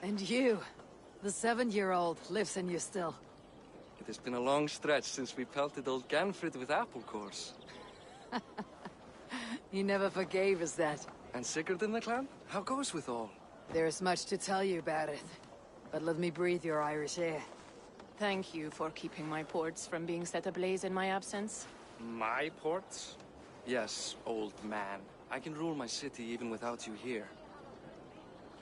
And you, the 7-year-old, lives in you still. It has been a long stretch since we pelted old Ganfrid with apple cores. He never forgave us that. And Sigurd in the clan? How goes with all? There is much to tell you about it, but let me breathe your Irish air. Thank you for keeping my ports from being set ablaze in my absence. My ports? Yes, old man. I can rule my city even without you here.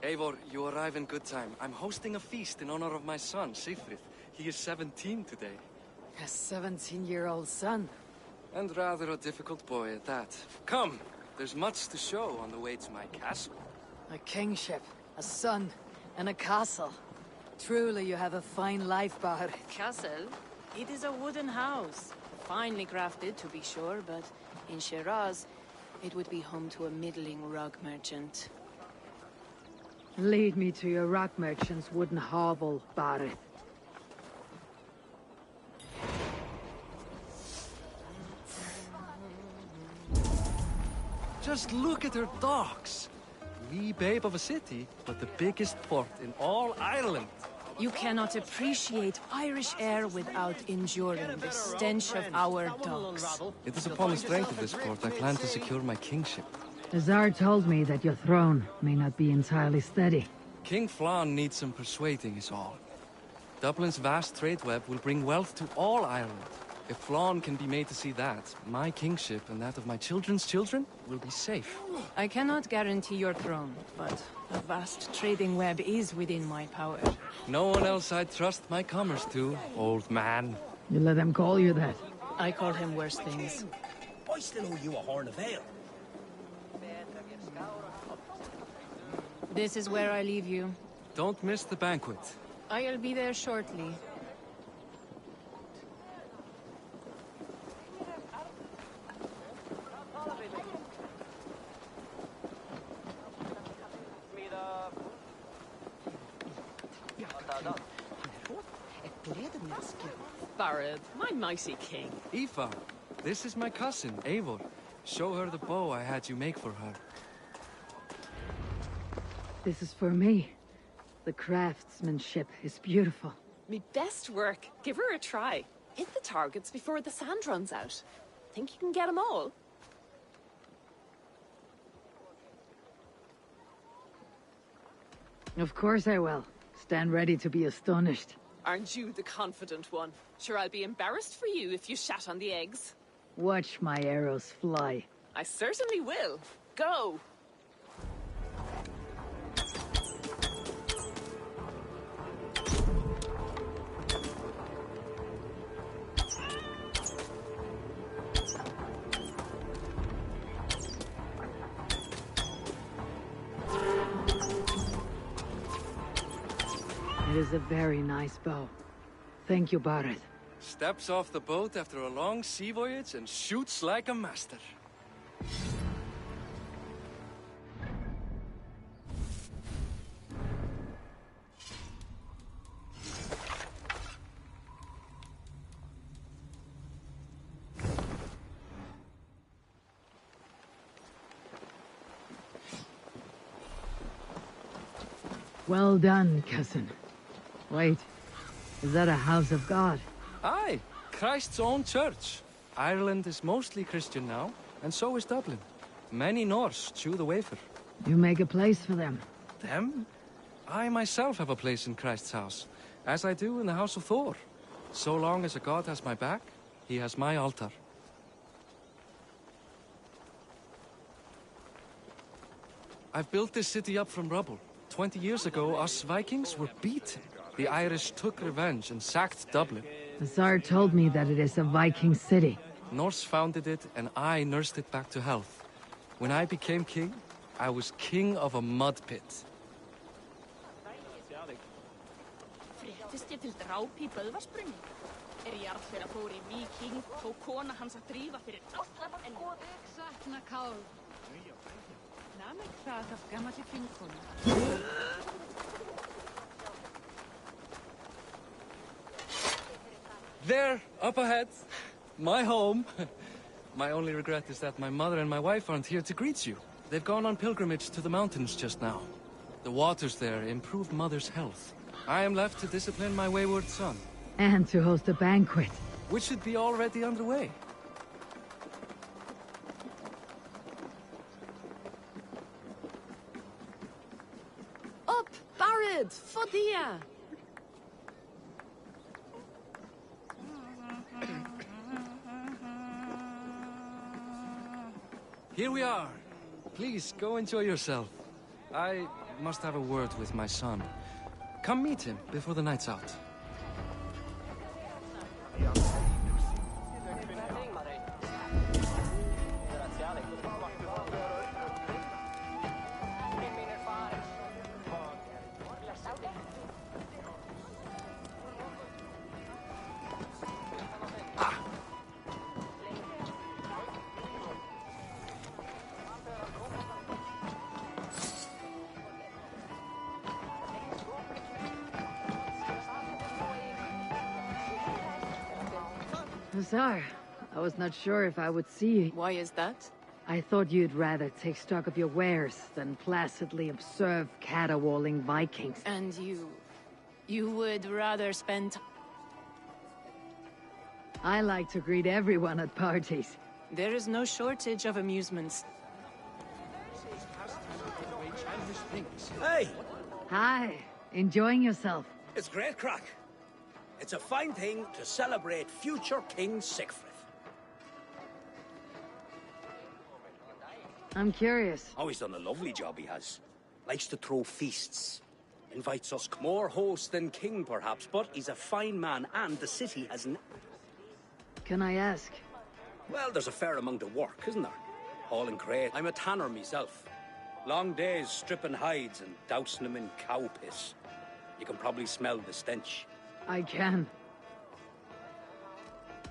Eivor, you arrive in good time. I'm hosting a feast in honor of my son, Sigfrid. He is 17 today. A 17-year-old son? And rather a difficult boy at that. Come, there's much to show on the way to my castle. A kingship, a son, and a castle. Truly you have a fine life, Bahar. Castle? It is a wooden house. Finely crafted, to be sure, but in Shiraz, it would be home to a middling rug merchant. Lead me to your rock merchant's wooden hovel, Bahar. Just look at her docks. Wee babe of a city, but the biggest port in all Ireland. You cannot appreciate Irish air without enduring the stench of our docks. It is upon the strength of this port I plan to secure my kingship. The Tsar told me that your throne may not be entirely steady. King Flann needs some persuading is all. Dublin's vast trade web will bring wealth to all Ireland. If Flann can be made to see that, my kingship and that of my children's children will be safe. I cannot guarantee your throne, but a vast trading web is within my power. No one else I'd trust my commerce to, old man. You let them call you that? I call him worse things. I still owe you a horn of ale. This is where I leave you. Don't miss the banquet. I'll be there shortly. Barad, my mighty king. Aoife, this is my cousin, Eivor. Show her the bow I had you make for her. This is for me. The craftsmanship is beautiful. Me best work. Give her a try. Hit the targets before the sand runs out. Think you can get them all? Of course I will. Stand ready to be astonished. Aren't you the confident one? Sure, I'll be embarrassed for you if you shat on the eggs. Watch my arrows fly. I certainly will. Go! It is a very nice bow. Thank you, Barret. Steps off the boat after a long sea voyage and shoots like a master. Well done, cousin. Wait, is that a house of God? Aye, Christ's own church. Ireland is mostly Christian now, and so is Dublin. Many Norse chew the wafer. You make a place for them. Them? I myself have a place in Christ's house, as I do in the house of Thor. So long as a god has my back, he has my altar. I've built this city up from rubble. 20 years ago, us Vikings were beaten. The Irish took revenge and sacked Dublin. The Tsar told me that it is a Viking city. Norse founded it, and I nursed it back to health. When I became king, I was king of a mud pit. Fréttist ég til dráp í Böðvarsbrunni. Jarl þeirra fór í Víking, tók kona hans að drífa fyrir allar en sakna kál. Námið hvað af gamalli finkonu. There, up ahead. My home. My only regret is that my mother and my wife aren't here to greet you. They've gone on pilgrimage to the mountains just now. The waters there improved Mother's health. I am left to discipline my wayward son. And to host a banquet. Which should be already underway. Up, Barad, Fodia. Here we are. Please, go enjoy yourself. I must have a word with my son. Come meet him before the night's out. Hussar, I was not sure if I would see you. Why is that? I thought you'd rather take stock of your wares than placidly observe caterwauling Vikings. And you would rather spend... I like to greet everyone at parties. There is no shortage of amusements. Hey, Hi, enjoying yourself? it's great crack. It's a fine thing to celebrate future King Sigfrid. I'm curious. Oh, he's done a lovely job, he has. Likes to throw feasts. Invites us more host than king, perhaps, but he's a fine man, and the city has Can I ask? Well, there's a fair amount of work, isn't there? Hauling crate. I'm a tanner myself. Long days stripping hides and dousing them in cow piss. You can probably smell the stench. I can.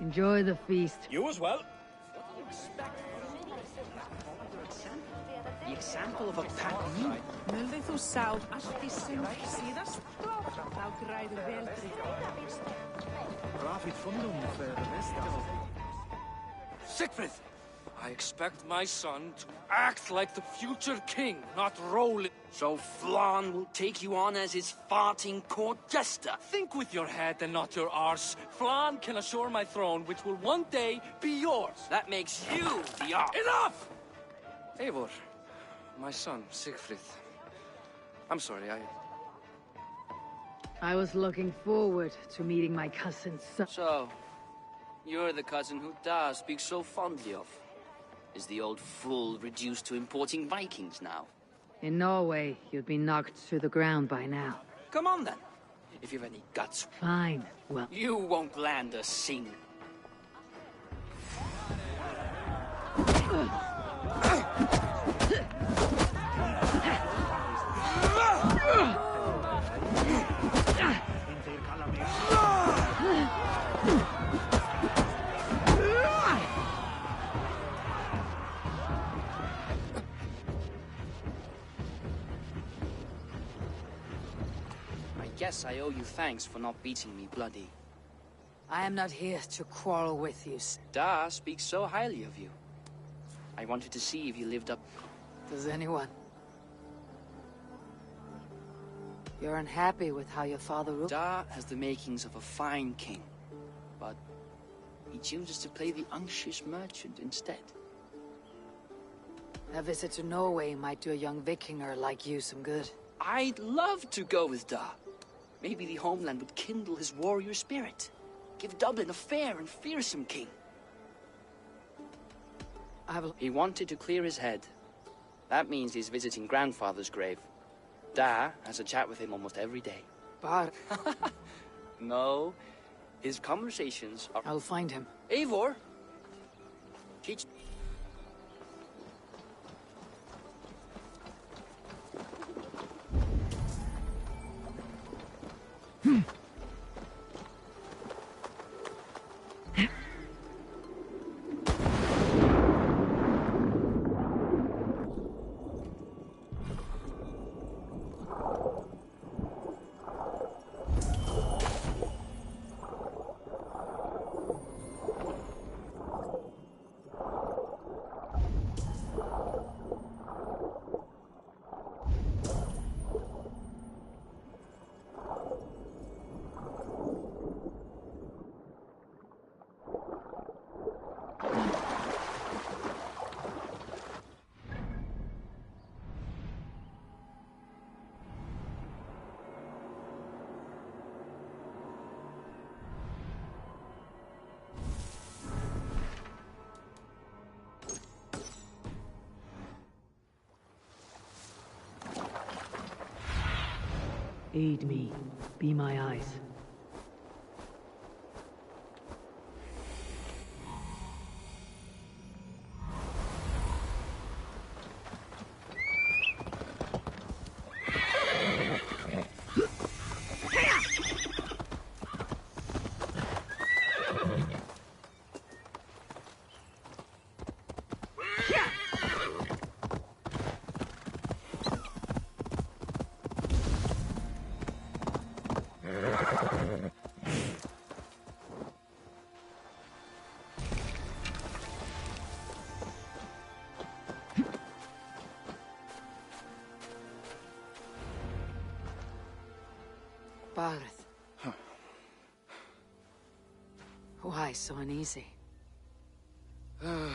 Enjoy the feast. You as well. The example of a pack mule. Mulði þú sáð allt í sinn síðast? Þá græður vel Sigfrid! I expect my son to act like the future king, not roll it. So Flan will take you on as his farting court jester. Think with your head and not your arse. Flan can assure my throne, which will one day be yours. That makes you the arse. Enough! Eivor, my son, Sigfrid. I'm sorry, I was looking forward to meeting my cousin's son. So, you're the cousin who Da speaks so fondly of. Is the old fool reduced to importing Vikings now? In Norway, you'd be knocked to the ground by now. Come on then, if you've any guts. Fine. Well, You won't land a sing. I guess I owe you thanks for not beating me bloody. I am not here to quarrel with you. Da speaks so highly of you. I wanted to see if you lived up. Does anyone? You're unhappy with how your father ruled? Da has the makings of a fine king, but he chooses to play the unctuous merchant instead. A visit to Norway might do a young Vikinger like you some good. I'd love to go with Da. Maybe the homeland would kindle his warrior spirit. Give Dublin a fair and fearsome king. He wanted to clear his head. That means he's visiting grandfather's grave. Da has a chat with him almost every day. But No, his conversations are... I'll find him. Eivor! Teach... Aid me. Be my eyes. Barth. Why so uneasy? A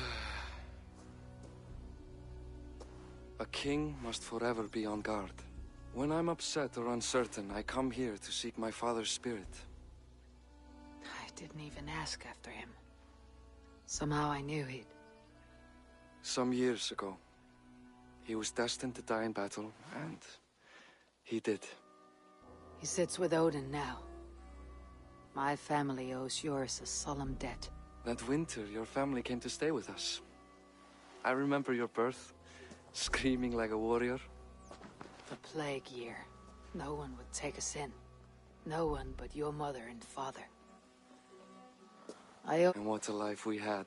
king must forever be on guard. When I'm upset or uncertain, I come here to seek my father's spirit. I didn't even ask after him. Somehow I knew he'd... Some years ago, he was destined to die in battle, and he did. He sits with Odin now. My family owes yours a solemn debt. That winter, your family came to stay with us. I remember your birth, screaming like a warrior. The plague year. No one would take us in. No one but your mother and father. And what a life we had.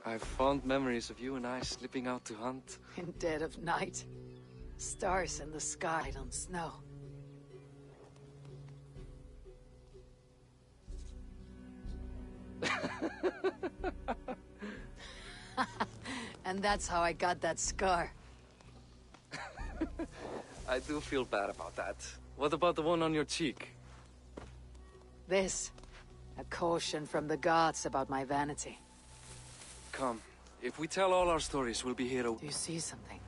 I have fond memories of you and I slipping out to hunt. In dead of night. Stars in the sky on snow. And that's how I got that scar. I do feel bad about that. What about the one on your cheek? This. A caution from the gods about my vanity. Come. If we tell all our stories, we'll be here Do you see something?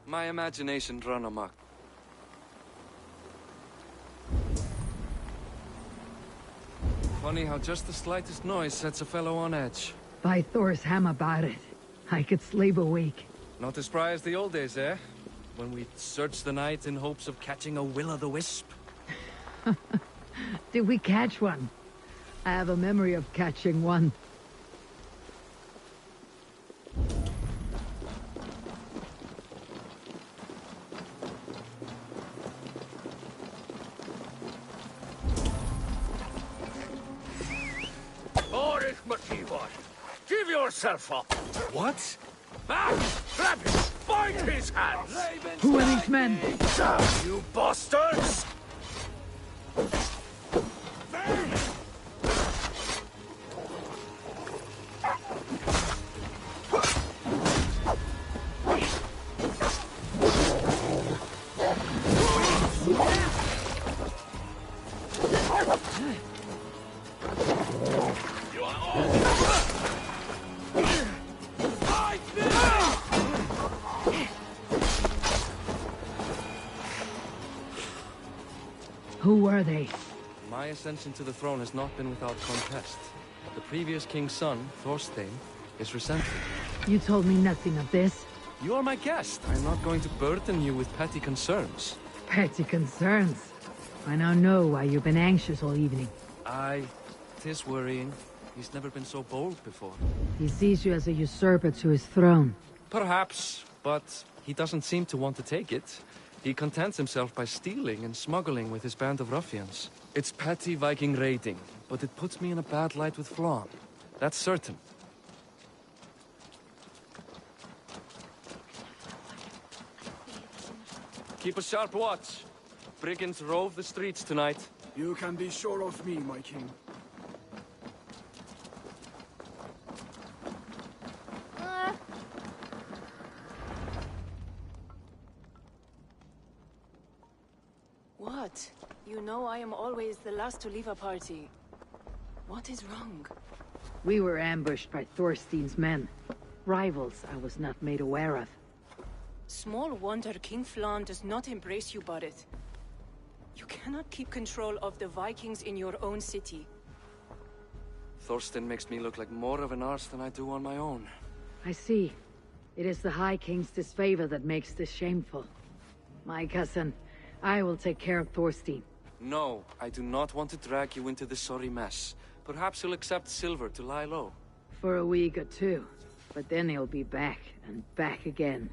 My imagination run amok. Funny how just the slightest noise sets a fellow on edge. By Thor's hammer about it. I could sleep a week. Not as spry as the old days, eh? When we searched the night in hopes of catching a will-o'-the-wisp. Did we catch one? I have a memory of catching one. Boris Mativos, give yourself up. What? Back! Grab him! Bind his hands! Who are these men? You bastards! Who were they? My ascension to the throne has not been without contest. The previous king's son, Thorstein, is resentful. You told me nothing of this. You are my guest. I'm not going to burden you with petty concerns. Petty concerns. I now know why you've been anxious all evening. Aye, 'tis worrying. He's never been so bold before. He sees you as a usurper to his throne. Perhaps, but he doesn't seem to want to take it. He contents himself by stealing and smuggling with his band of ruffians. It's petty Viking raiding, but it puts me in a bad light with Flann. That's certain. Keep a sharp watch. Brigands rove the streets tonight. You can be sure of me, my king. What? You know I am always the last to leave a party. What is wrong? We were ambushed by Thorstein's men. Rivals I was not made aware of. Small wonder King Flann does not embrace you, Barret. You cannot keep control of the Vikings in your own city. Thorstein makes me look like more of an arse than I do on my own. I see. It is the High King's disfavor that makes this shameful. My cousin, I will take care of Thorstein. No, I do not want to drag you into this sorry mess. Perhaps you'll accept silver to lie low. For a week or two. But then he'll be back, and back again.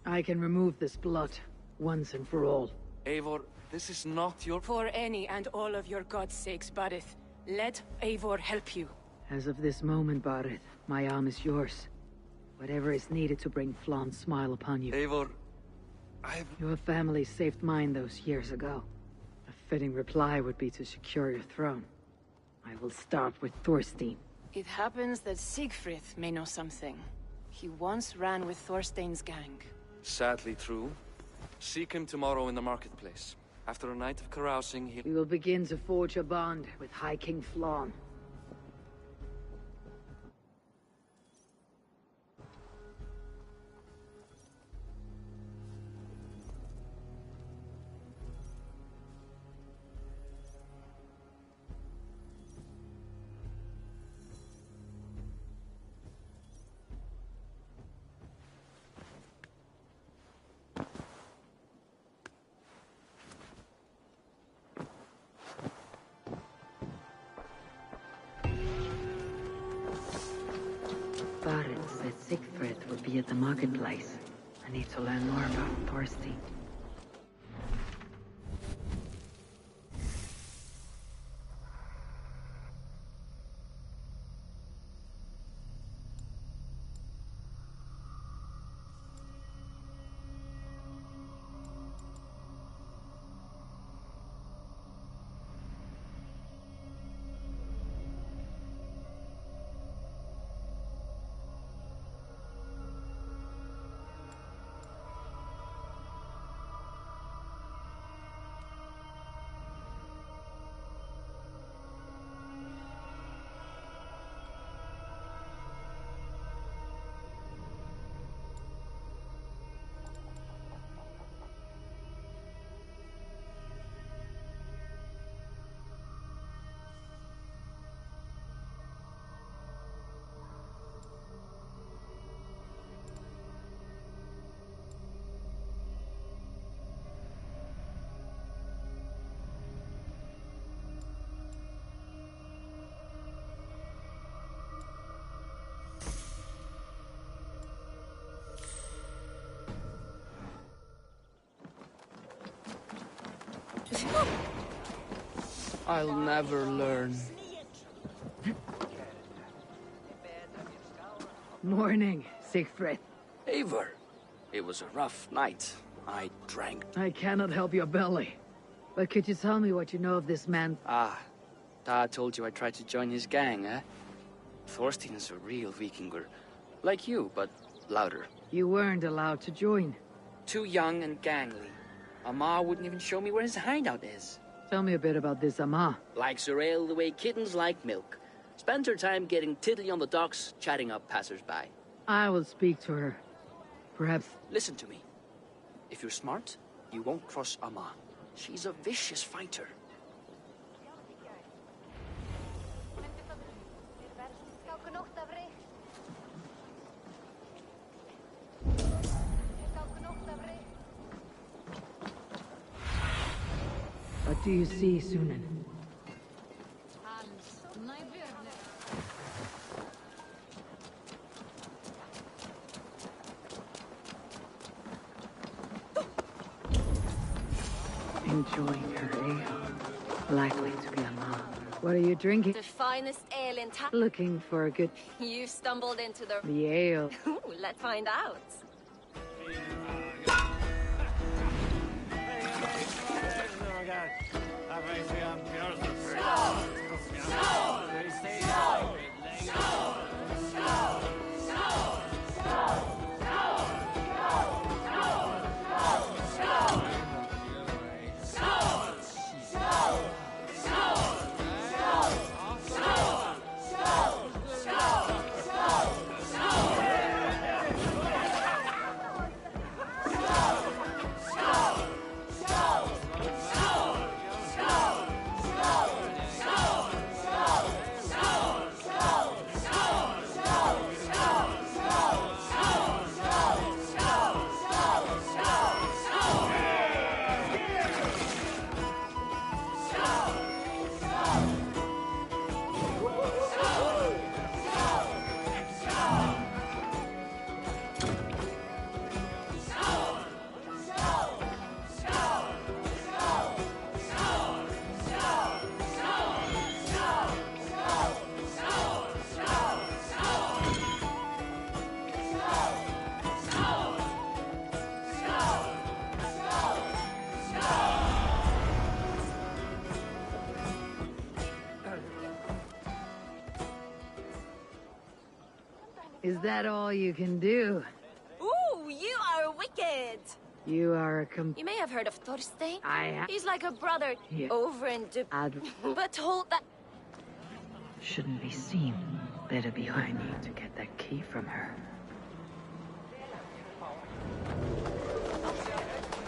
I can remove this blood, once and for all. Eivor, this is not your... For any and all of your god's sakes, Barith, let Eivor help you. As of this moment, Barith, my arm is yours. Whatever is needed to bring Flan's smile upon you. Eivor, Your family saved mine those years ago. A fitting reply would be to secure your throne. I will start with Thorstein. It happens that Siegfried may know something. He once ran with Thorstein's gang. Sadly true. Seek him tomorrow in the marketplace. After a night of carousing, We will begin to forge a bond with High King Flan. Barith said Siegfried would be at the marketplace. I need to learn more about Thorstein. I'll never learn. Morning, Siegfried. Eivor, it was a rough night. I drank. I cannot help your belly. But could you tell me what you know of this man? Ah, Dad told you I tried to join his gang, eh? Thorstein is a real Vikinger. Like you, but louder. You weren't allowed to join. Too young and gangly. Amma wouldn't even show me where his hideout is. Tell me a bit about this Amma. Likes her ale the way kittens like milk. Spends her time getting tiddly on the docks, chatting up passers-by. I will speak to her. Perhaps... Listen to me. If you're smart, you won't cross Amma. She's a vicious fighter. What do you see, Sunan? Enjoying her ale. Likely to be a mom. What are you drinking? The finest ale in town. Looking for a good... You stumbled into the... The ale. Ooh, let's find out. Is that all you can do? Ooh, you are wicked! You are You may have heard of Thorstein. I He's like a brother Yeah. over in but hold that... shouldn't be seen. Better be I need to get that key from her.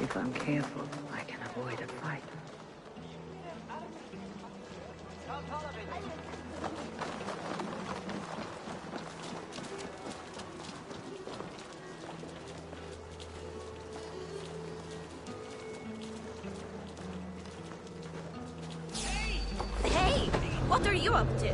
If I'm careful, I can avoid a fight. Hey! What are you up to?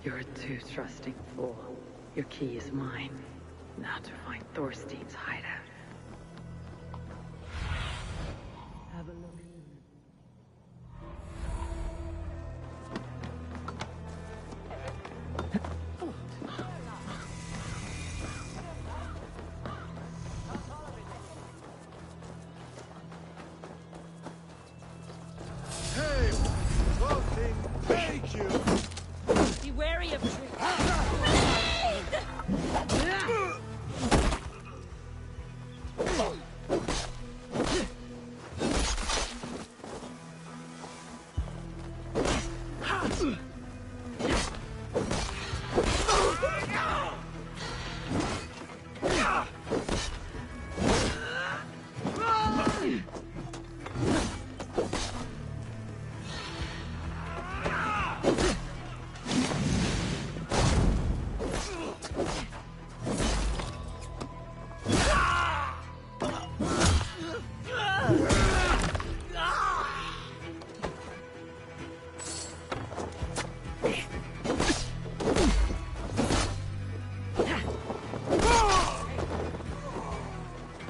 You're a too trusting fool. Your key is mine. Now to find Thorstein's hideout. Have a look. Hey! Something thank you! Be wary of trees.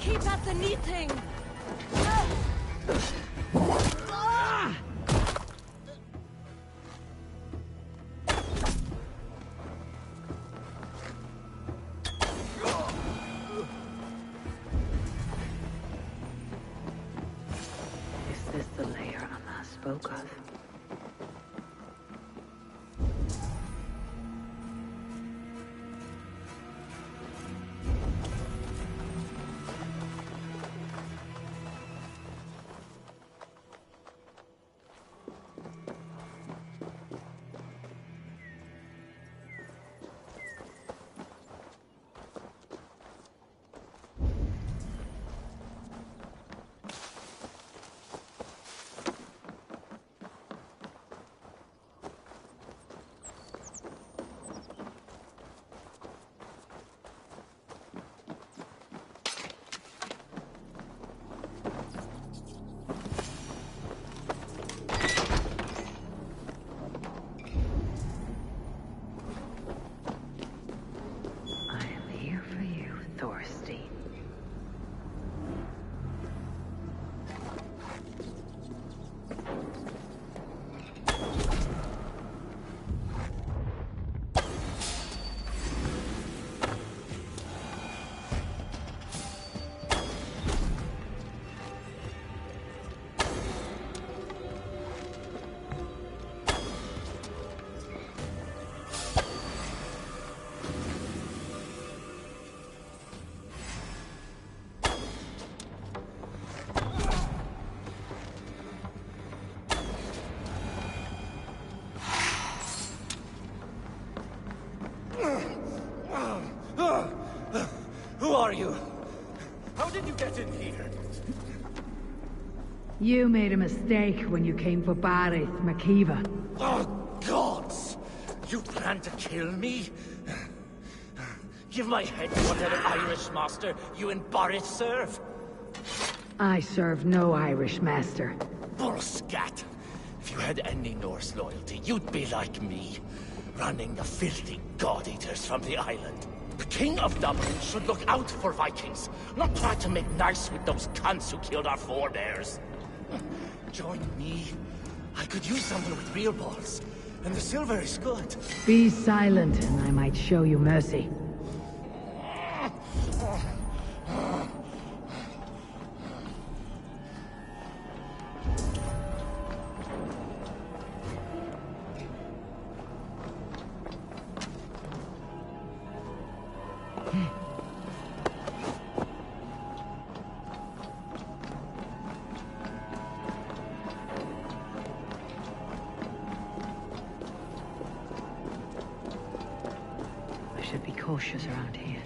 Keep at the knitting. Is this the layer Anna spoke of? did you get in here? You made a mistake when you came for Barith, Makiva. Oh, gods! You plan to kill me? Give my head to whatever Irish master you and Boris serve. I serve no Irish master. Bullscat! If you had any Norse loyalty, you'd be like me, running the filthy god-eaters from the island. The King of Dublin should look out for Vikings, not try to make nice with those cunts who killed our forebears. Join me. I could use someone with real balls, and the silver is good. Be silent, and I might show you mercy. I should be cautious around here.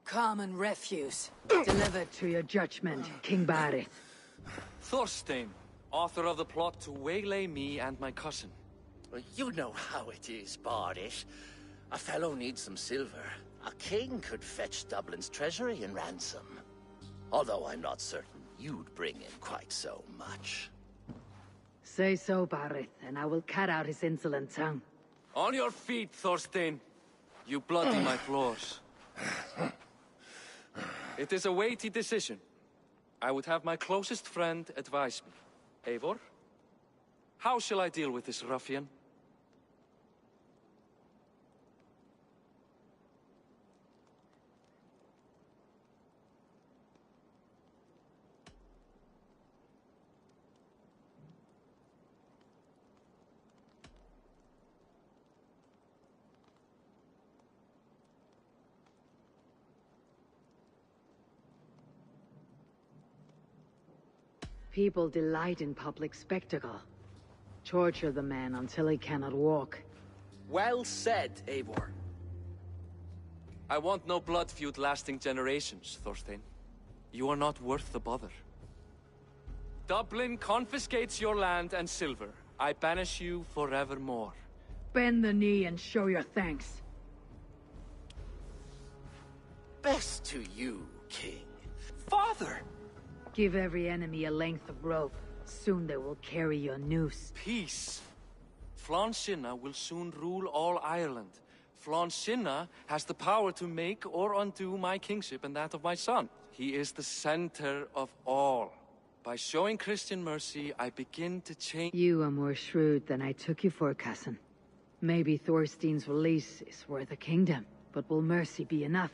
Common refuse. Delivered to your judgment, King Barith. Thorstein, author of the plot to waylay me and my cousin. Well, you know how it is, Bardish. A fellow needs some silver. A king could fetch Dublin's treasury in ransom. Although I'm not certain you'd bring in quite so much. Say so, Barith, and I will cut out his insolent tongue. On your feet, Thorstein. You bloody my floors. It is a weighty decision. I would have my closest friend advise me. Eivor, how shall I deal with this ruffian? People delight in public spectacle. Torture the man until he cannot walk. Well said, Eivor. I want no blood feud lasting generations, Thorstein. You are not worth the bother. Dublin confiscates your land and silver. I banish you forevermore. Bend the knee and show your thanks. Best to you, King. Father! Give every enemy a length of rope. Soon they will carry your noose. Peace. Flann Sinna will soon rule all Ireland. Flann Sinna has the power to make or undo my kingship and that of my son. He is the center of all. By showing Christian mercy, I begin to change... You are more shrewd than I took you for, cousin. Maybe Thorstein's release is worth a kingdom, but will mercy be enough?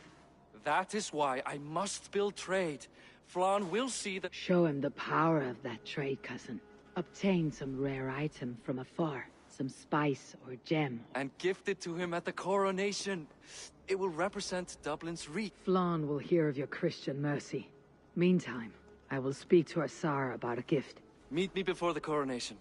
That is why I must build trade. Flann will see that— Show him the power of that trade, cousin. Obtain some rare item from afar, some spice or gem. and gift it to him at the coronation. It will represent Dublin's reach. Flann will hear of your Christian mercy. Meantime, I will speak to Asar about a gift. Meet me before the coronation.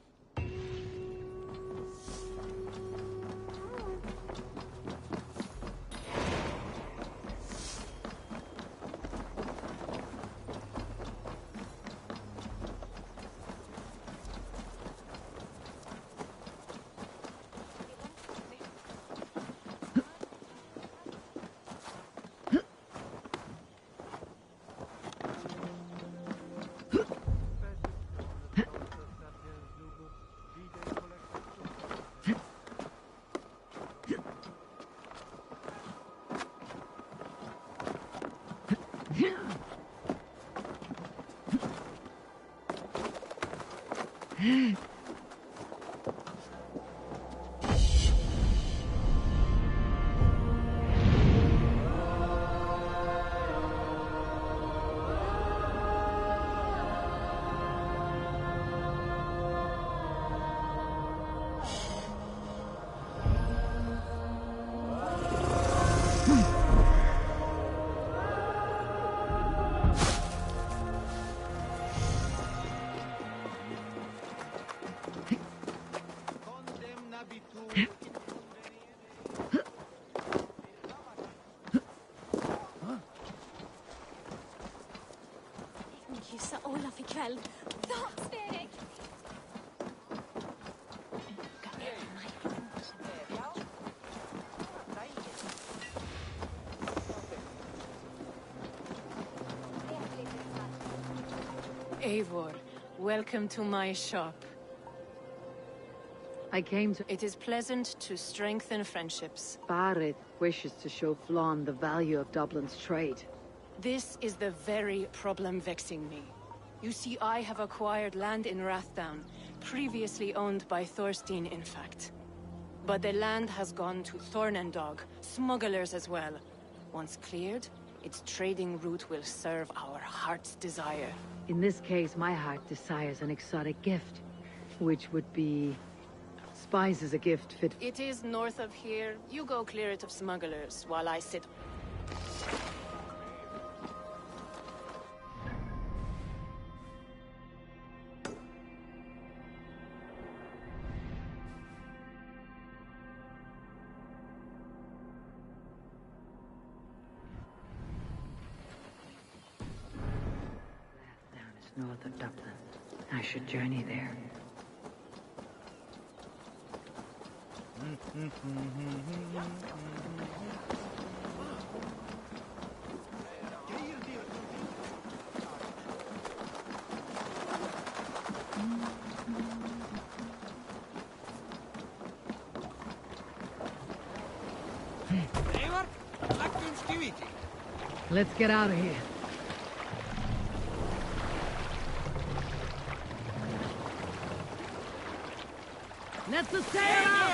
Kyssa Olaf ikväll. Så, Sverek! Eivor, welcome to my shop. I came to... It is pleasant to strengthen friendships. Barid wishes to show Flann the value of Dublin's trade. This is the very problem vexing me. You see, I have acquired land in Rathdown, previously owned by Thorstein, in fact. But the land has gone to Thornendog, smugglers as well. Once cleared, its trading route will serve our heart's desire. In this case, my heart desires an exotic gift, which would be... Spice is a gift fit... It is north of here. You go clear it of smugglers, while I sit... Down is north of Dublin. I should journey there. Let's get out of here. Let's sail out!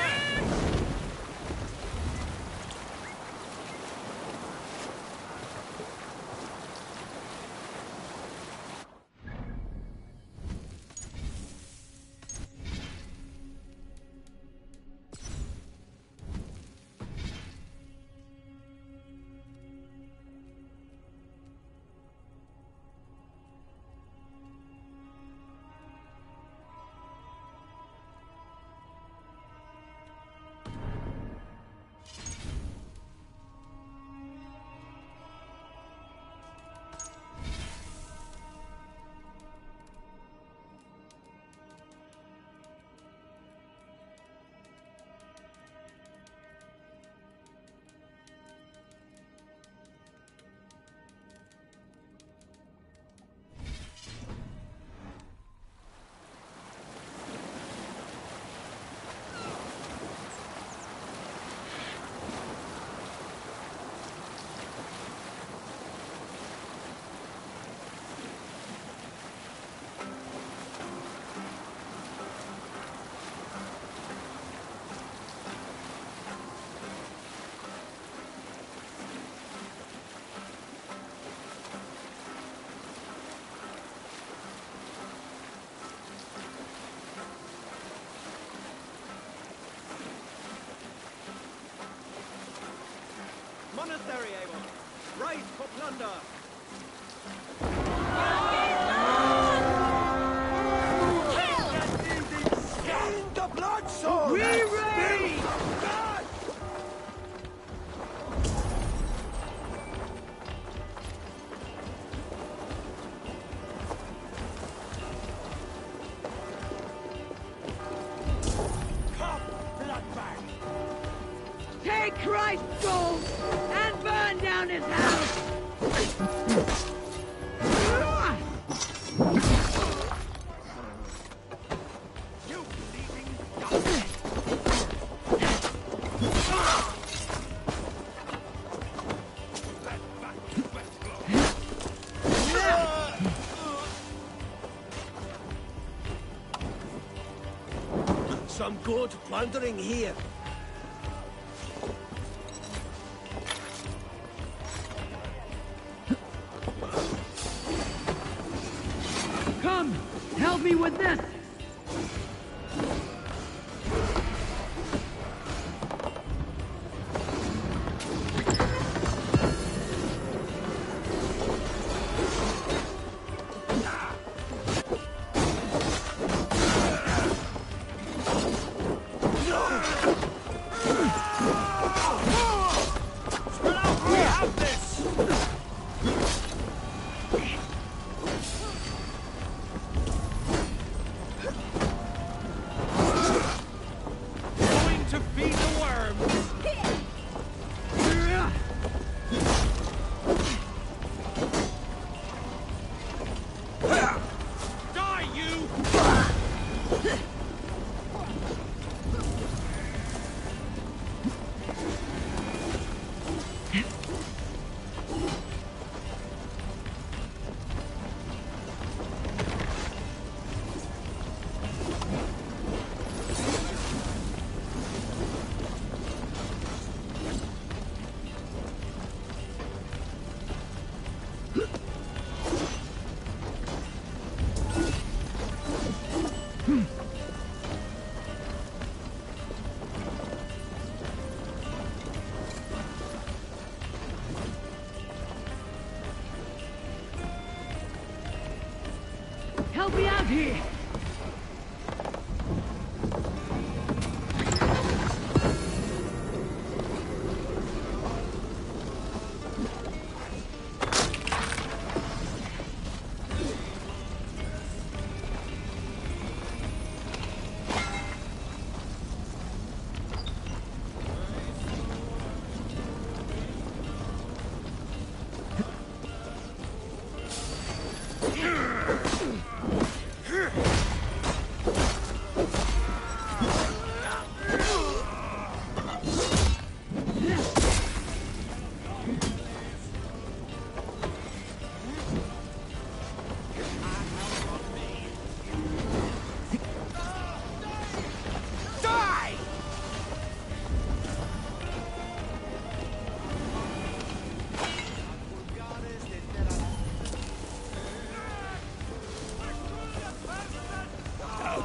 Right for plunder! The blood soul! We raid! Take Christ's gold and burn down his house! Some good plundering here. Come, help me with this! Help me out here!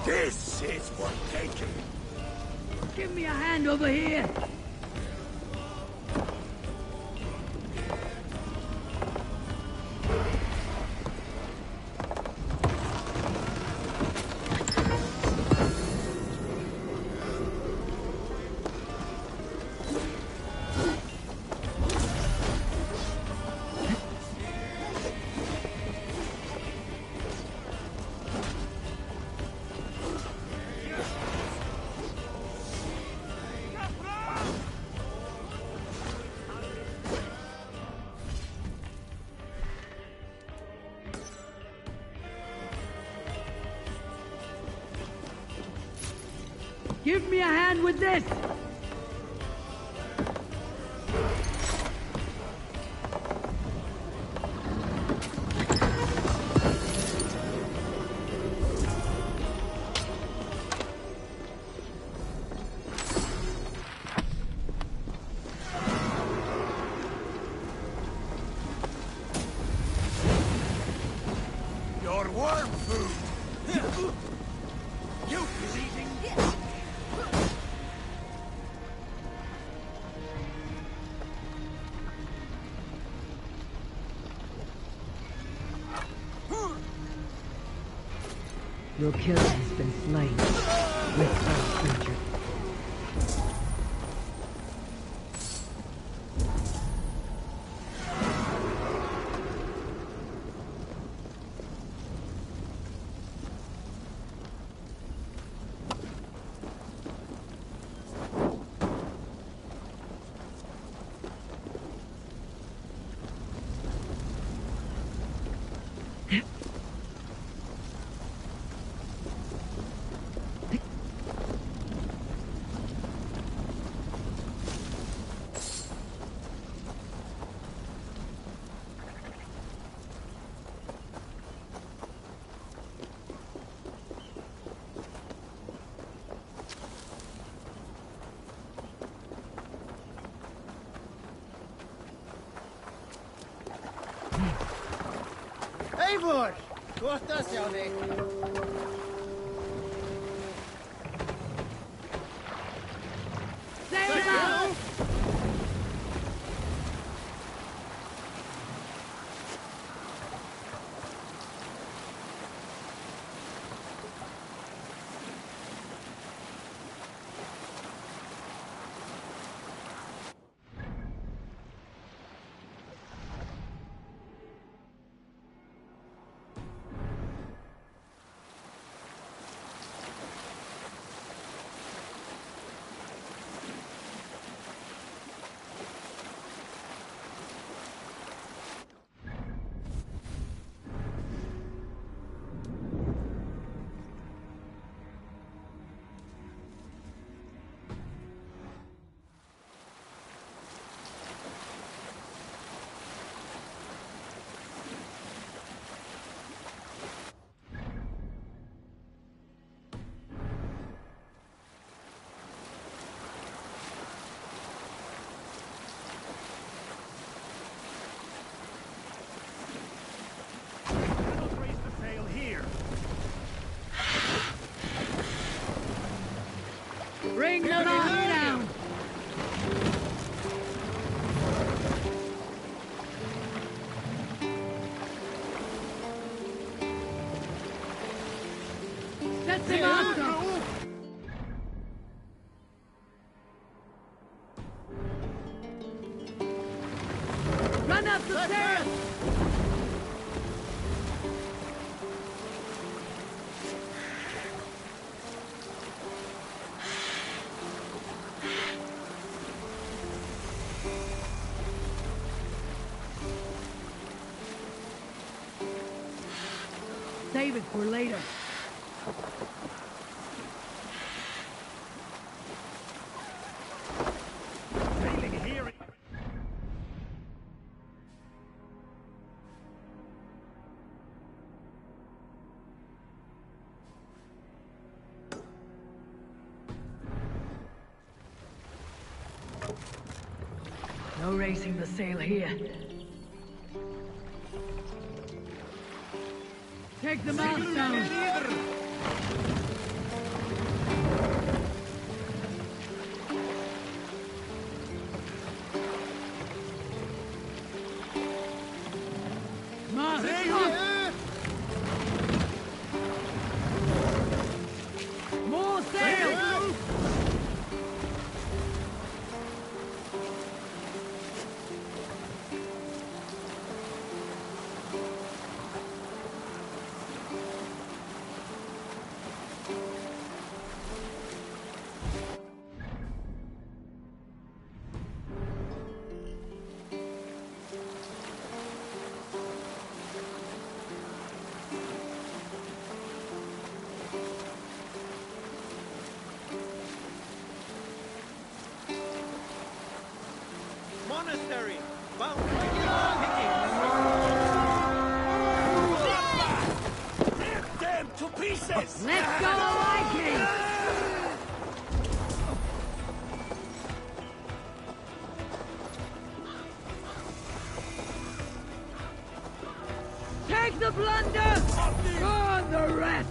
This is worth taking. Give me a hand over here! Give me a hand with this! Your worm food! You bleeding! Your killer has been slain. With our creature. Eivor! Gott að sjá þig. Bring them on down! Set them off! Run up the stairs! Save it for later. No raising the sail here. Take the mast down! Mast up! More sail! Monastery! Bound Rip them to pieces! Let's go, Vikings! Take the plunder! Burn the rest!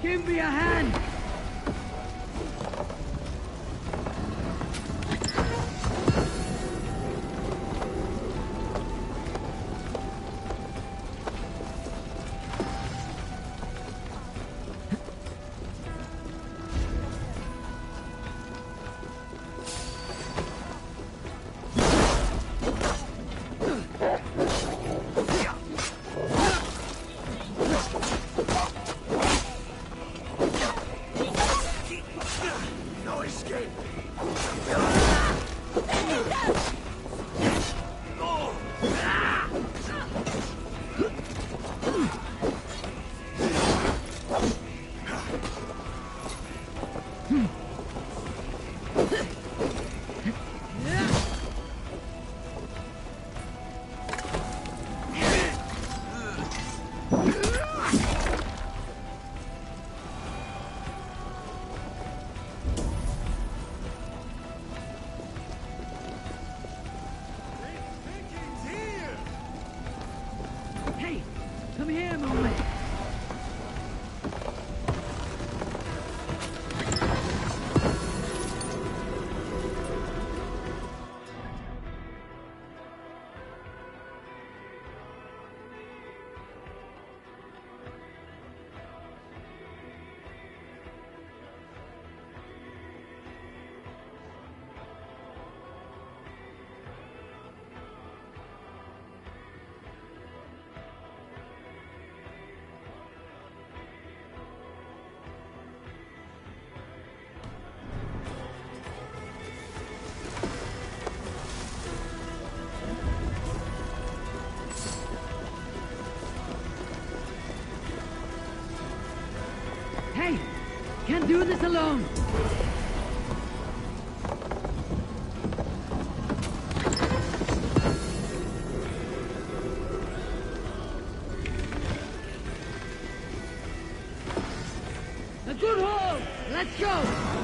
Give me a hand! Hey! Can't do this alone! A good haul! Let's go!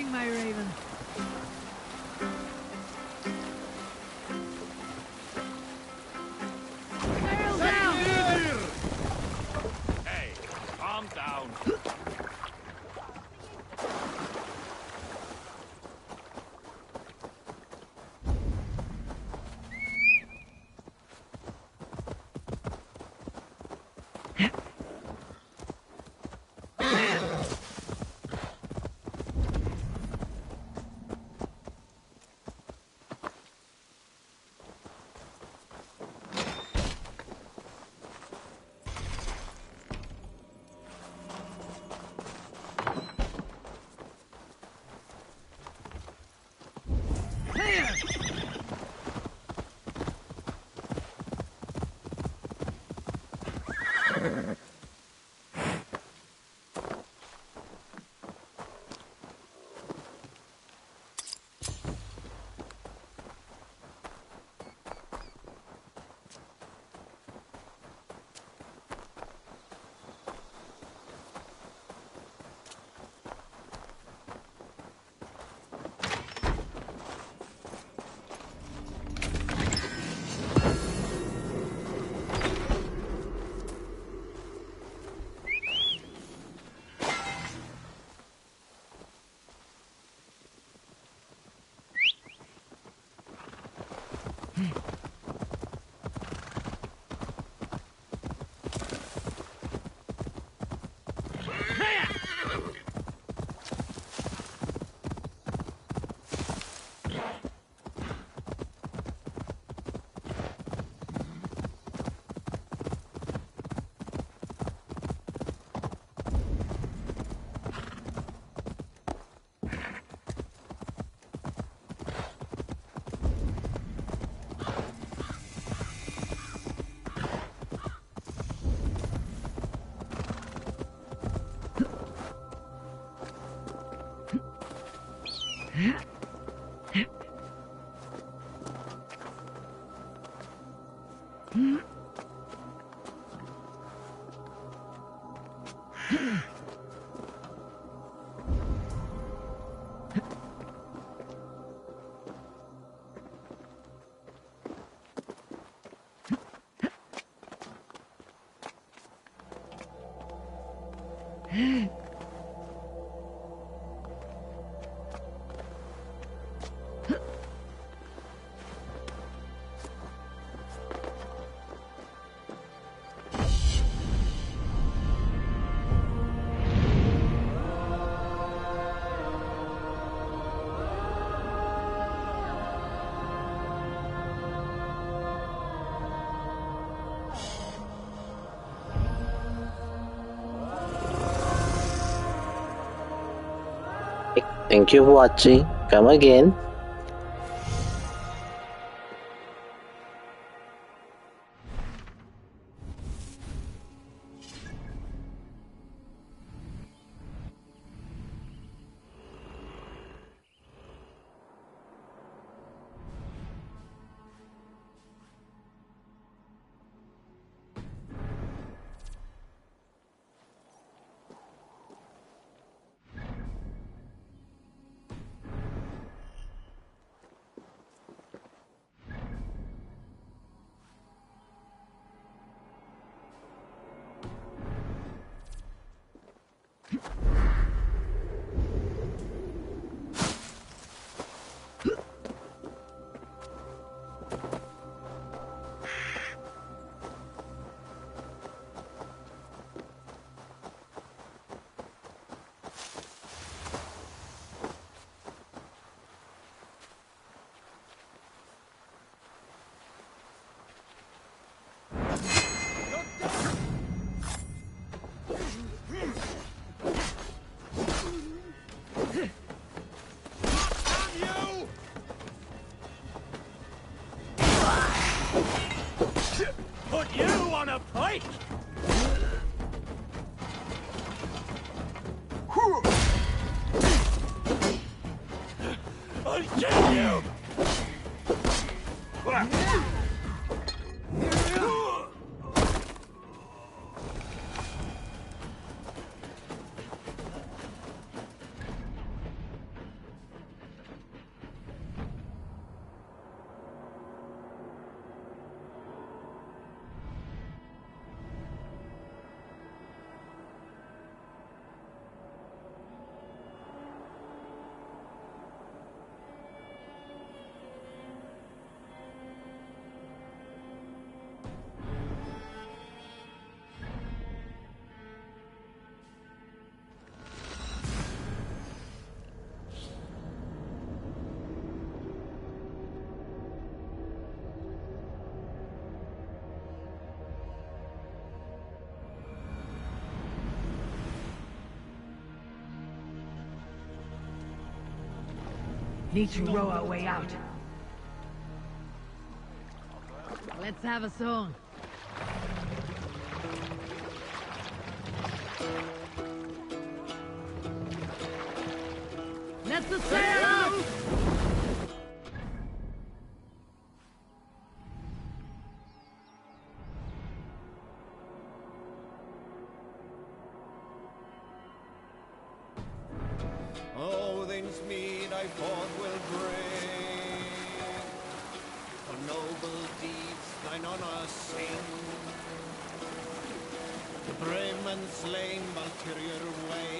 Coming, my raven. Sail down! Hey, calm down. Thank you for watching. Come again. Put you on a pike! I'll kill you! Need to row our way out. Let's have a song. Let's sail! Odin's mead I thought will bring, for noble deeds thine honor sing. The brave men slain Valkyrier way,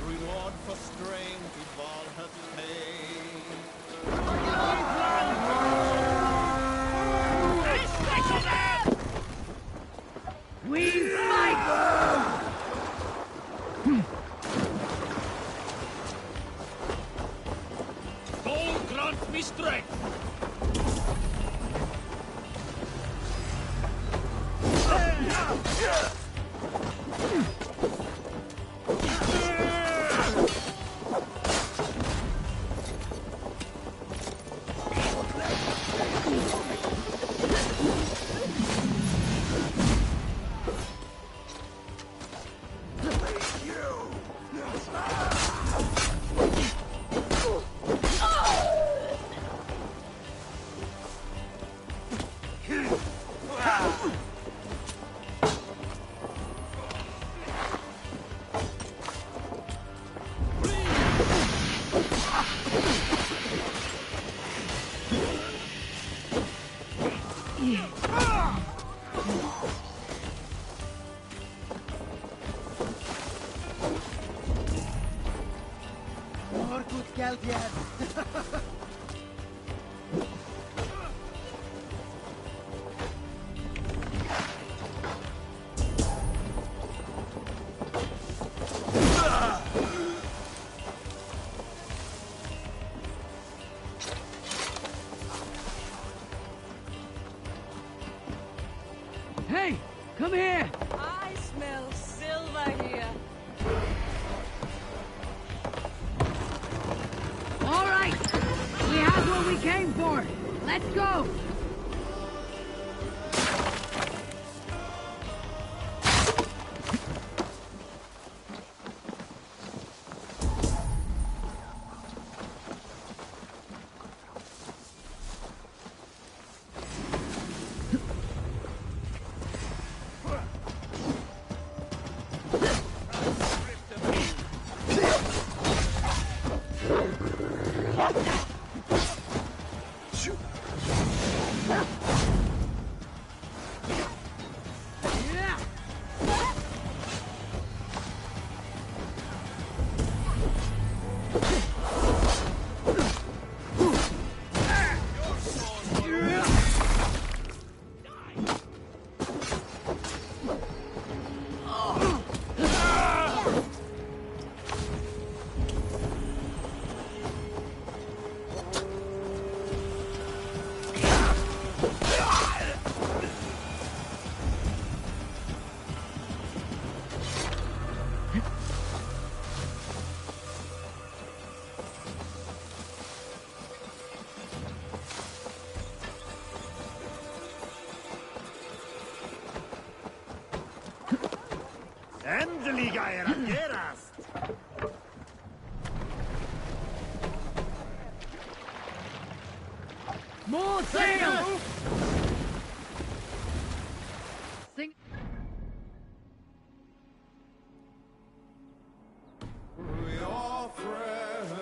reward for strength to Valhalla pay. We fight! God grant me strength! More good geld yet. Hey, come here! I smell silver here. All right, we have what we came for. Let's go! Endelig er at gerast! More sail! Sing. We are friends,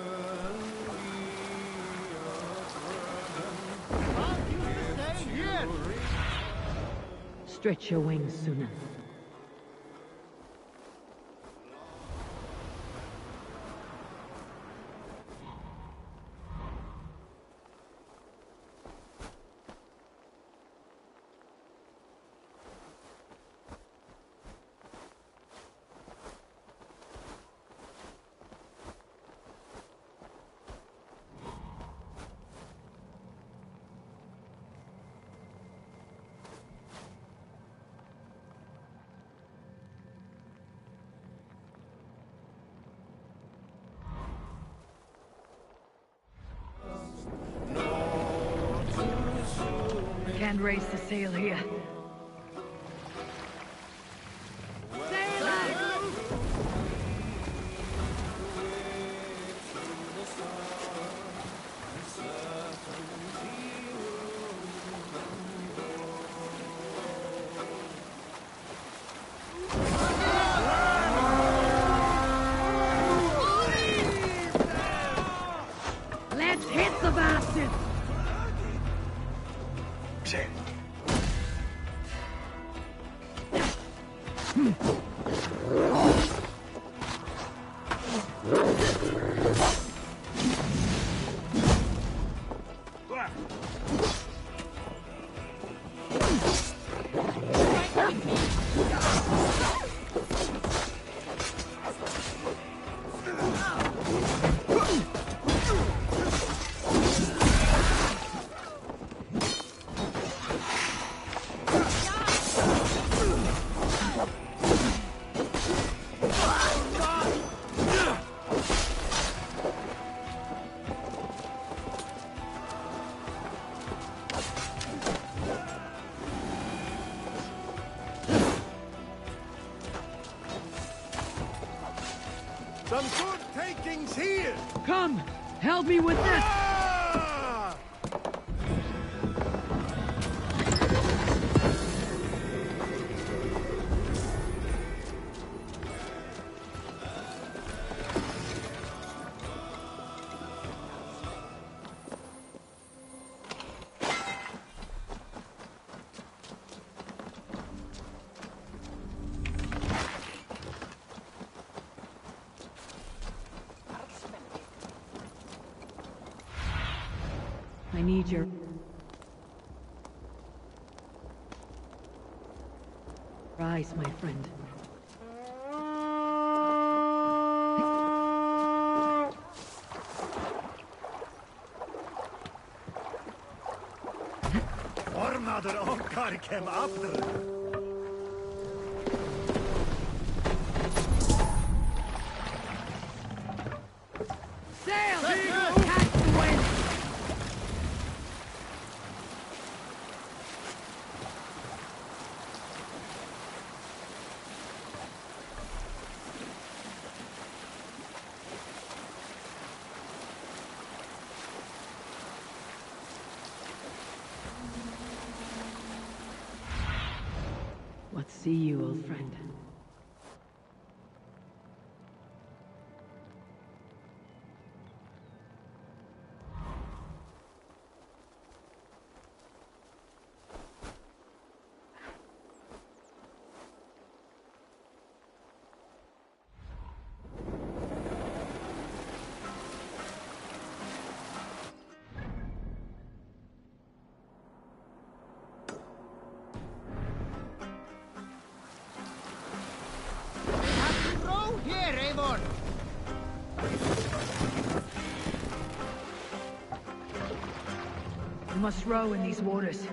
we are friends. Stretch your wings, Suna. can't raise the sail here. Let's hit the bastard! Some good takings here! Come! Help me with this! I need your... Rise, my friend. Ormader onkar kem after. Sail! Catch the wind! What see you, old friend? Here, Eivor! You must row in these waters.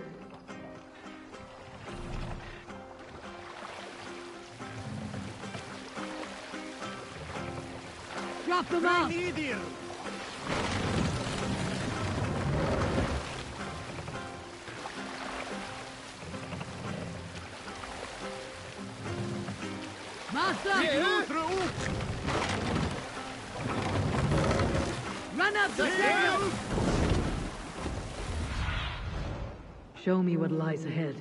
Drop them out! Need you! Master! Run up the sail! Show me what lies ahead.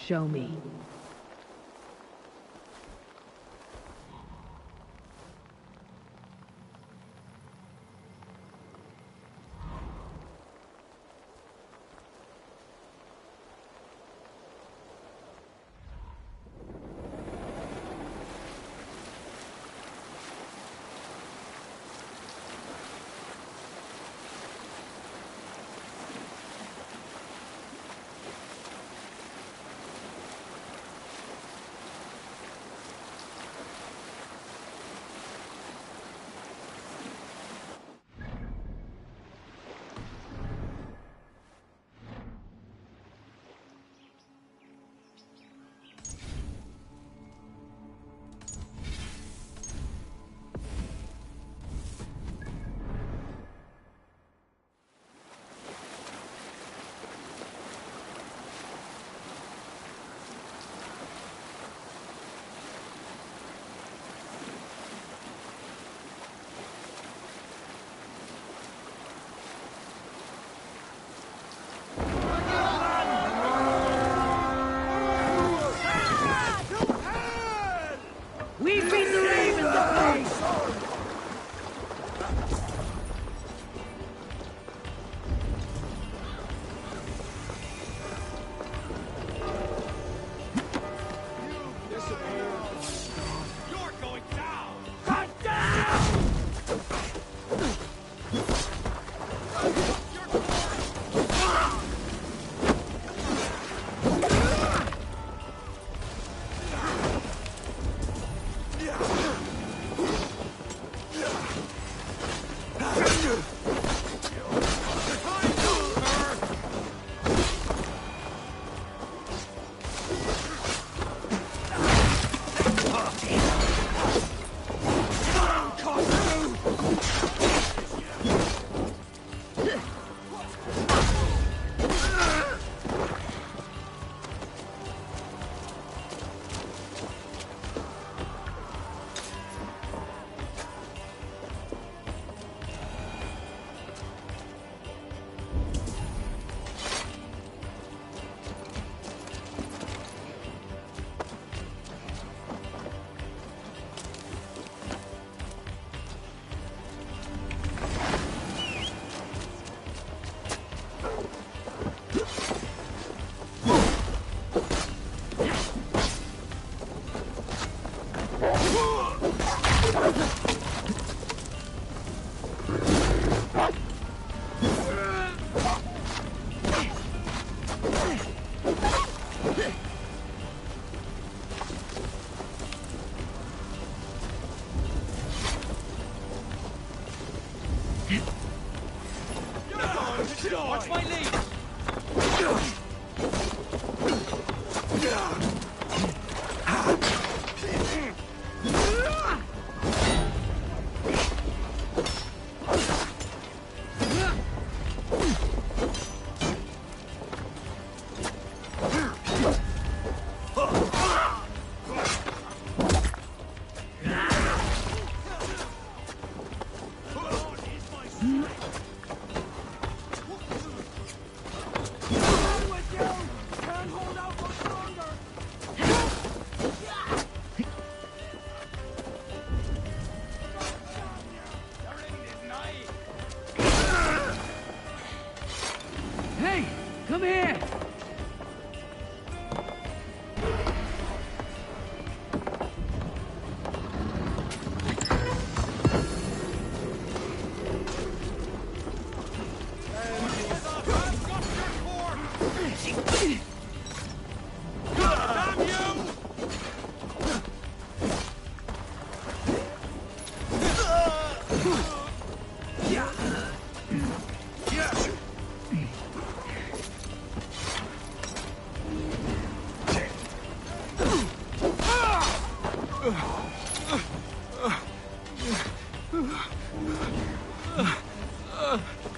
Show me. We've been saving the place! You're going down! Cut down! Watch my lead! Hey, come here!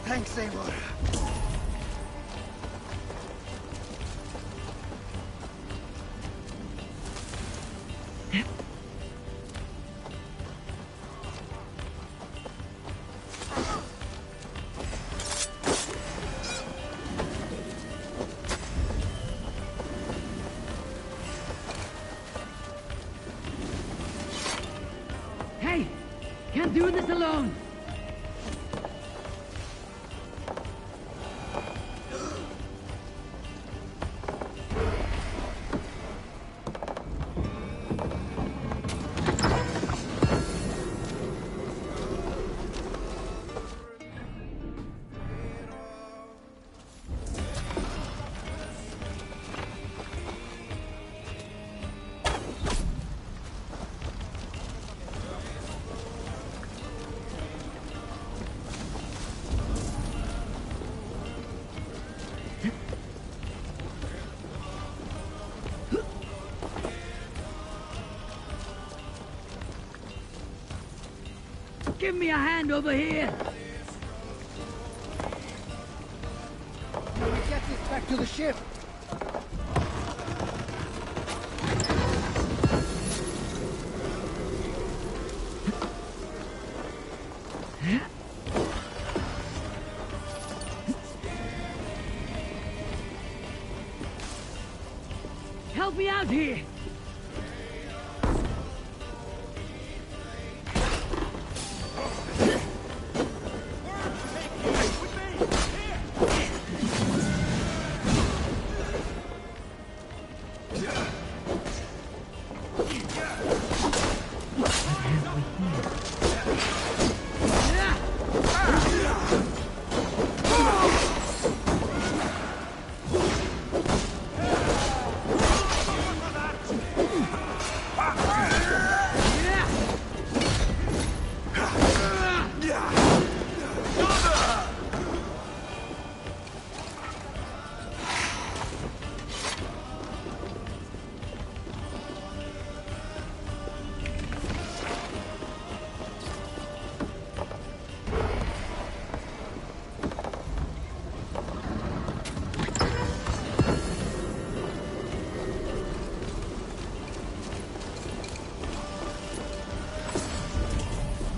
Thanks, Eivor. Can't do this alone. Give me a hand over here! Get this back to the ship! Help me out here!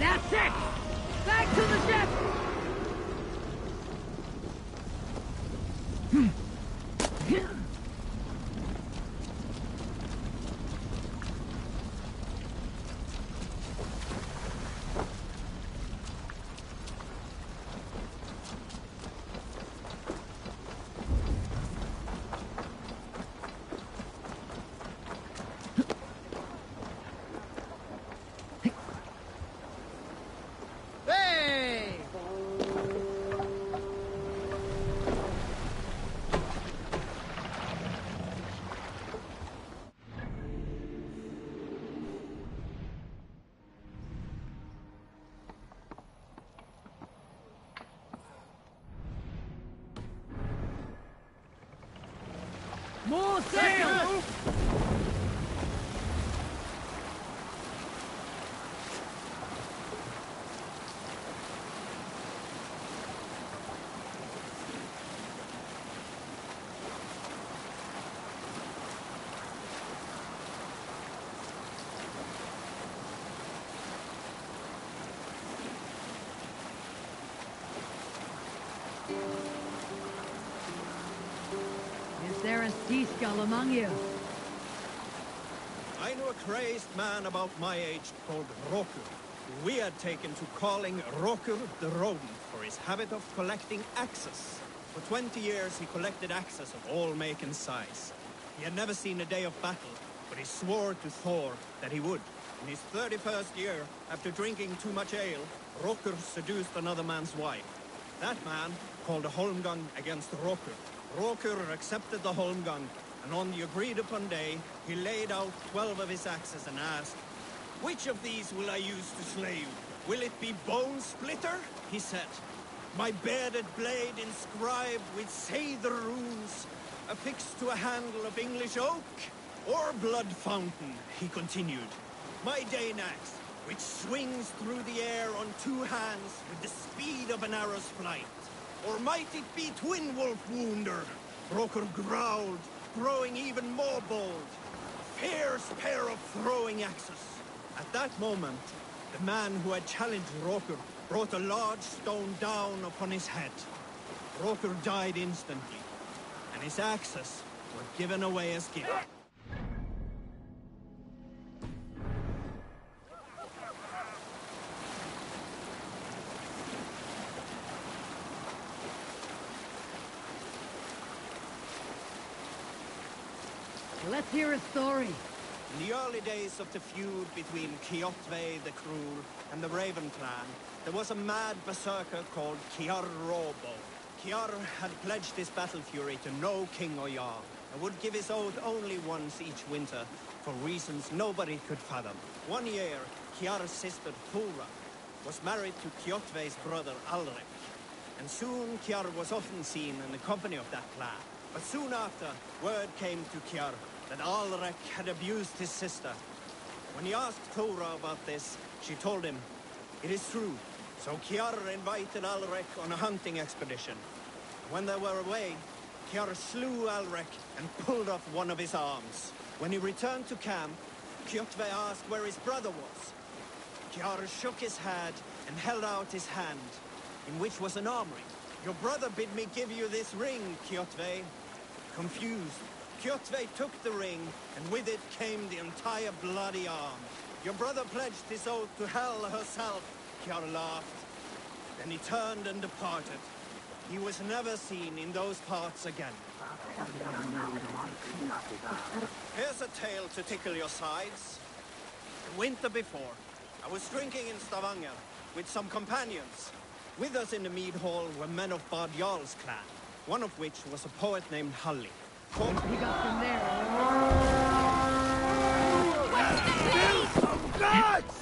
That's it! Back to the ship! More sail! Is there a sea skull among you? I knew a crazed man about my age called Rokur, who we had taken to calling Rokur the Rodent for his habit of collecting axes. For 20 years he collected axes of all make and size. He had never seen a day of battle, but he swore to Thor that he would. In his 31st year, after drinking too much ale, Rokur seduced another man's wife. That man called a holmgang against Rokur. Rokur accepted the holmgang, and on the agreed-upon day, he laid out 12 of his axes and asked, "Which of these will I use to slay you? Will it be Bone Splitter?" he said. "My bearded blade inscribed with Seidr runes, affixed to a handle of English oak? Or Blood Fountain?" he continued. "My Dane axe, which swings through the air on 2 hands with the speed of an arrow's flight? Or might it be Twin Wolf Wounder?" Rokur growled, growing even more bold. A fierce pair of throwing axes. At that moment, the man who had challenged Rokur brought a large stone down upon his head. Rokur died instantly, and his axes were given away as gifts. Let's hear a story. In the early days of the feud between Kjotve the Cruel and the Raven clan, there was a mad berserker called Kiar Robo. Kiar had pledged his battle fury to no king or jarl, and would give his oath only once each winter, for reasons nobody could fathom. One year, Kiar's sister Thora was married to Kjotve's brother Alrek, and soon Kiar was often seen in the company of that clan. But soon after, word came to Kiar that Alrek had abused his sister. When he asked Thora about this, she told him, "It is true." So Kiar invited Alrek on a hunting expedition. When they were away, Kiar slew Alrek and pulled off one of his arms. When he returned to camp, Kjotve asked where his brother was. Kiar shook his head and held out his hand, in which was an arm ring. "Your brother bid me give you this ring, Kjotve." Confused, Kjotve took the ring, and with it came the entire bloody arm. "Your brother pledged his oath to Hel herself," Kiar laughed. Then he turned and departed. He was never seen in those parts again. Here's a tale to tickle your sides. The winter before, I was drinking in Stavanger with some companions. With us in the mead hall were men of Bard Jarl's clan, one of which was a poet named Halli. He got from there. Oh, gods!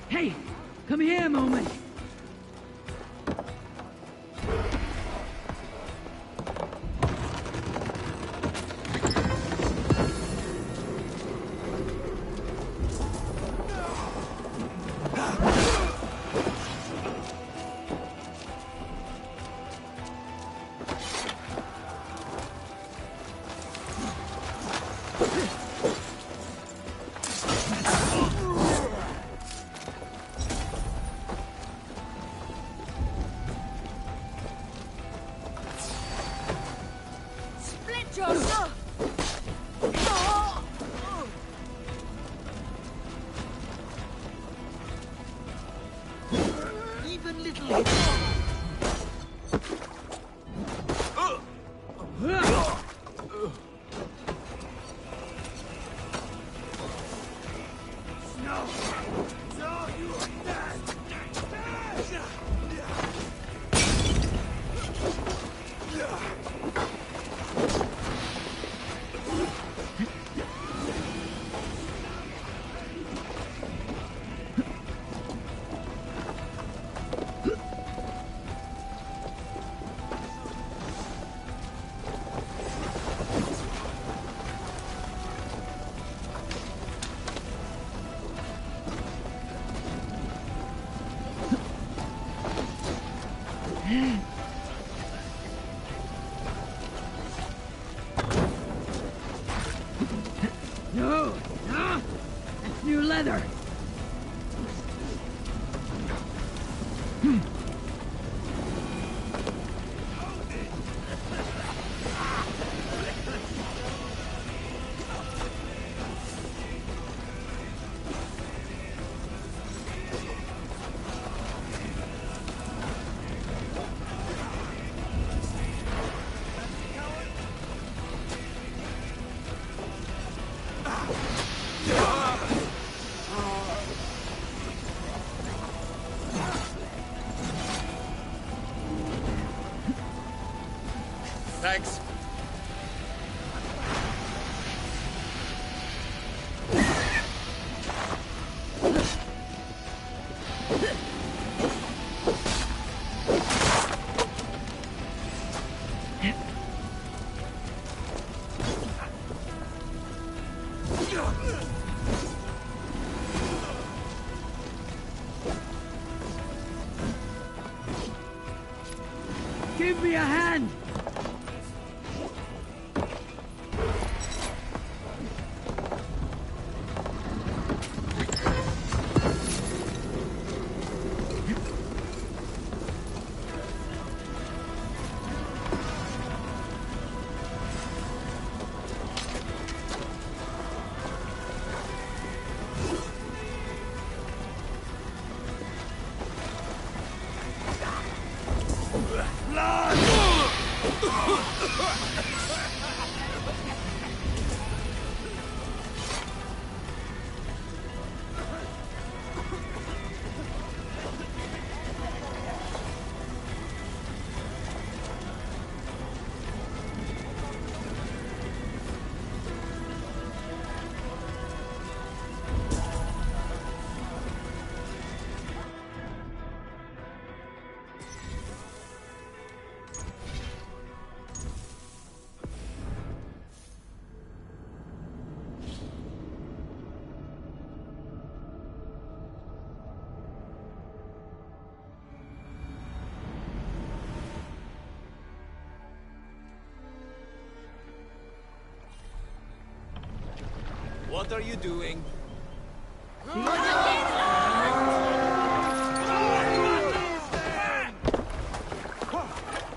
Hey, come here a moment. Even little No, that's new leather. Vex. Give me a hand! What are you doing?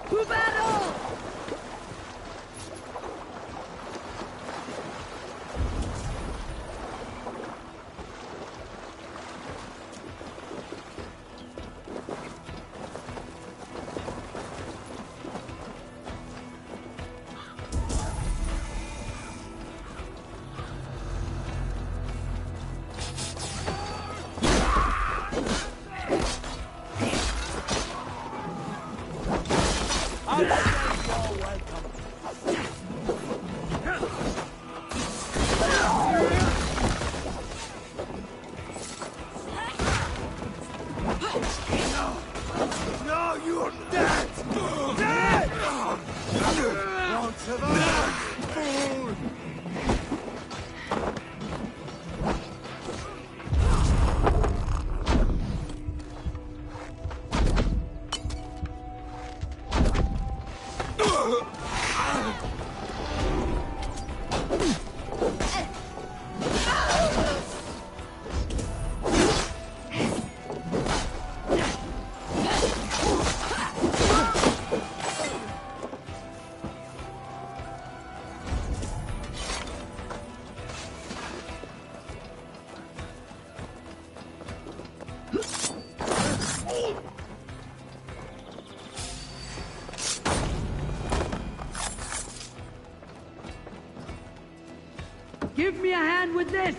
To battle! No, you're dead! Dead! Won't survive! Fool! Give me a hand with this!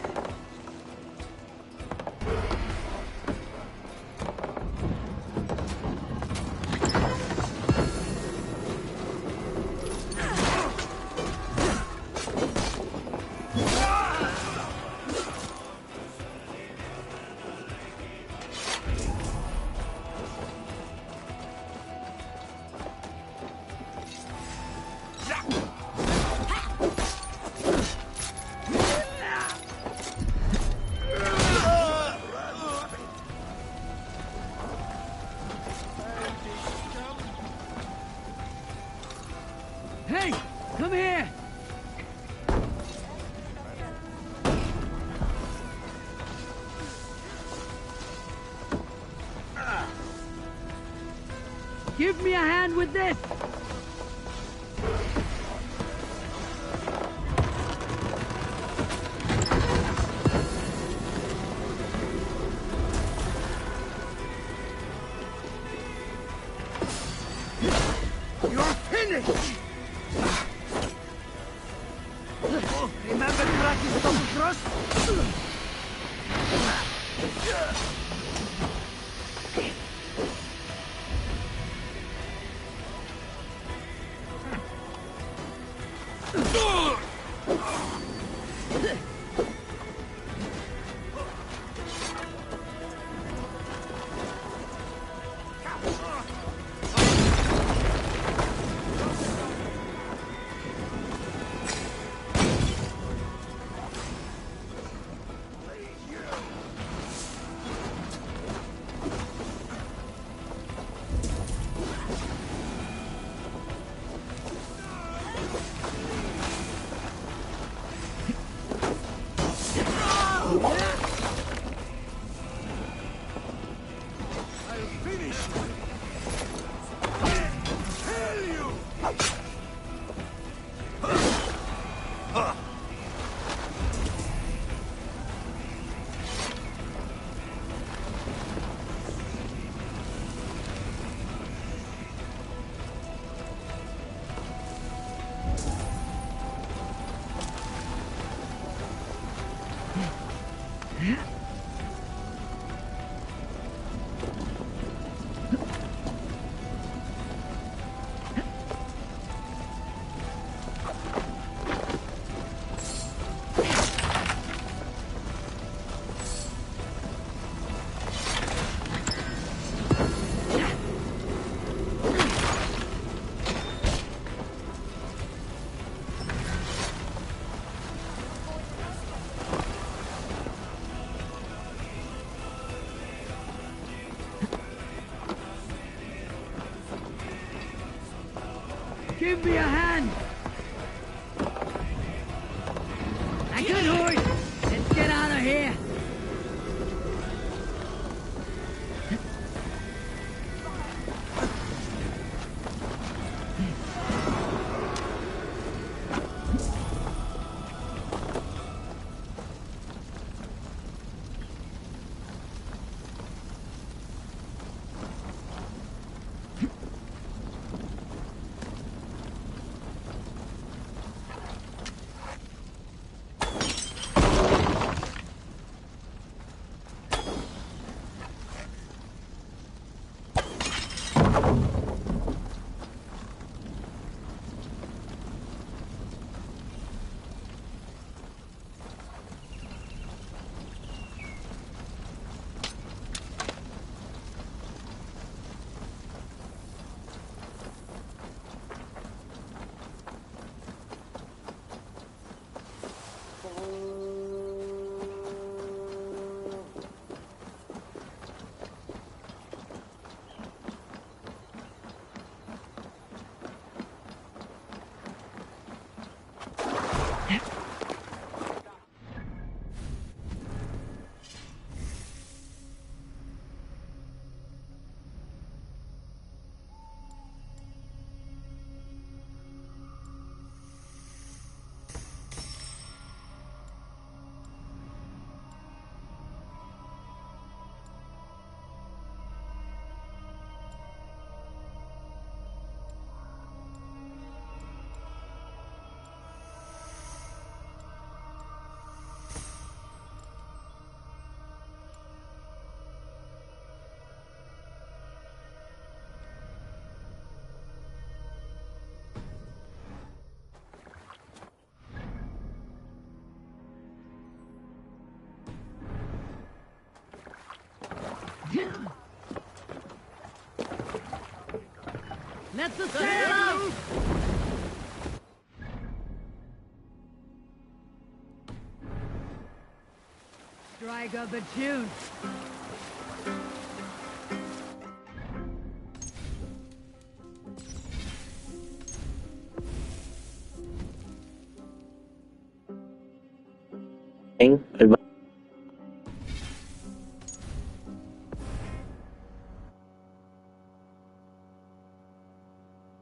Hey! Come here! Give me a hand with this! You're finished! Remember Kraki's double thrust? finish you! Kill you! Give me a hand! A good horse! Let's get out of here! Let the sail out! Strike up a tune. Bye bye.